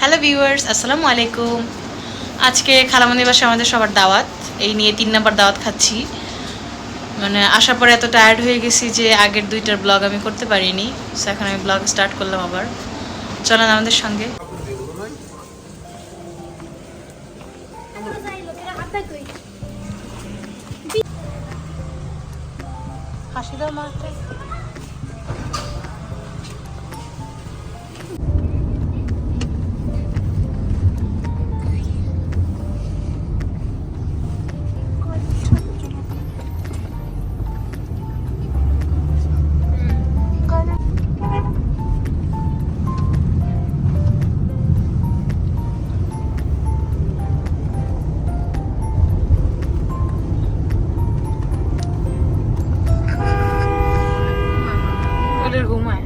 Hello viewers, আসসালামু আলাইকুম। আজকে খালামণির বাসায় আমাদের সবার দাওয়াত, এই নিয়ে 3 নাম্বার দাওয়াত খাচ্ছি। মানে আসার পরে এত টায়ার্ড হয়ে গেছি যে আগের 2টার ব্লগ আমি করতে পারিনি। সো এখন আমি ব্লগ স্টার্ট করলাম আবার। চলেন আমাদের সঙ্গে। হাসি দাও মাত্র। ঘুমায়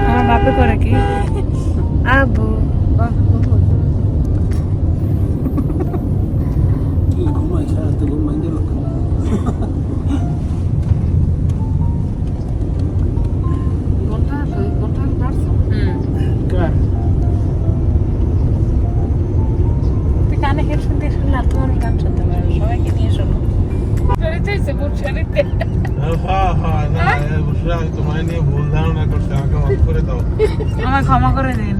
আমার বাপে করে কি আবু ঘুমায় সারা তো ঘুম ভাঙে লোক তুই কানে হেডফোন দিয়ে শুনলে আর তোমার গান শুনতে পারো, সবাইকে নিয়ে শোনো। আমায় ক্ষমা করে দিন।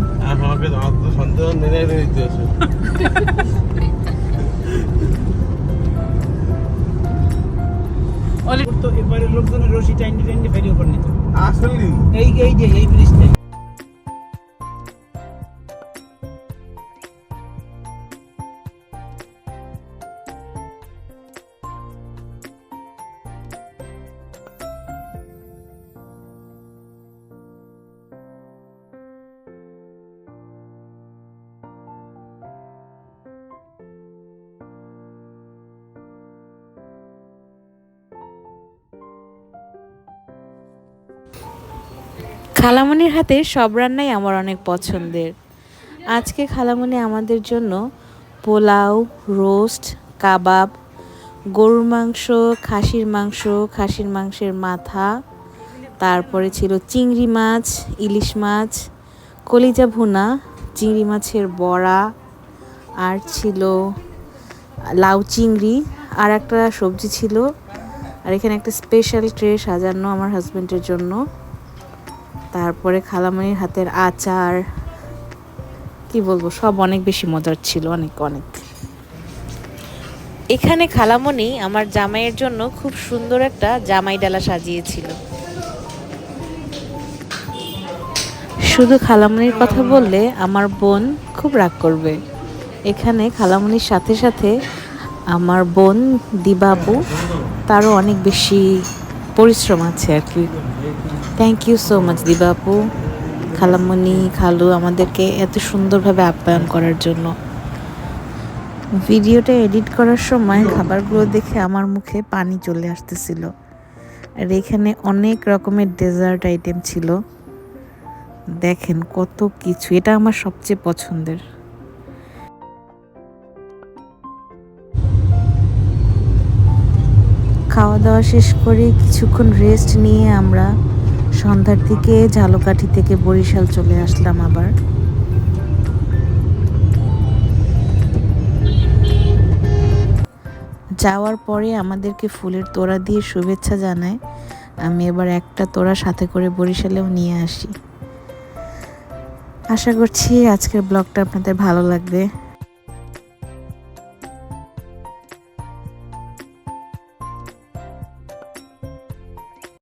তো এবারে লোকজনের রশি টাইনি টাইনি ভিডিও করে নিত আসলে এই ব্রিজটা খালামণির হাতে সব রান্নাই আমার অনেক পছন্দের। আজকে খালামণি আমাদের জন্য পোলাও, রোস্ট, কাবাব, গরুর মাংস, খাসির মাংসের মাথা, তারপরে ছিল চিংড়ি মাছ, ইলিশ মাছ, কলিজা ভুনা, চিংড়ি মাছের বড়া, আর ছিল লাউ চিংড়ি, আর একটা সবজি ছিল। আর এখানে একটা স্পেশাল ট্রে সাজানো আমার হাজব্যান্ডের জন্য। তারপরে খালামণির হাতের আচার, কি বলবো, সব অনেক বেশি মজার ছিল, অনেক অনেক। এখানে খালামণি আমার জামাইয়ের জন্য খুব সুন্দর একটা জামাই ডালা সাজিয়েছিল। শুধু খালামণির কথা বললে আমার বোন খুব রাগ করবে। এখানে খালামণির সাথে সাথে আমার বোন দিবাবু, তারও অনেক বেশি পরিশ্রম আছে আর কি। থ্যাংক ইউ সো মাচ দিবাপু, খালামণি, খালু আমাদেরকে এত সুন্দরভাবে আপ্যায়ন করার জন্য। ভিডিওটা এডিট করার সময় খাবারগুলো দেখে আমার মুখে পানি চলে আসতেছিল। আর এখানে অনেক রকমের ডেজার্ট আইটেম ছিল, দেখেন কত কিছু। এটা আমার সবচেয়ে পছন্দের। খাওয়া দাওয়া শেষ করে কিছুক্ষণ রেস্ট নিয়ে আমরা সন্ধ্যার দিকে ঝালকাঠি থেকে বরিশাল চলে আসলাম আবার। যাওয়ার পরে আমাদেরকে ফুলের তোড়া দিয়ে শুভেচ্ছা জানায়। আমি এবার একটা তোড়া সাথে করে বরিশালেও নিয়ে আসি। আশা করছি আজকের ব্লগটা আপনাদের ভালো লাগবে।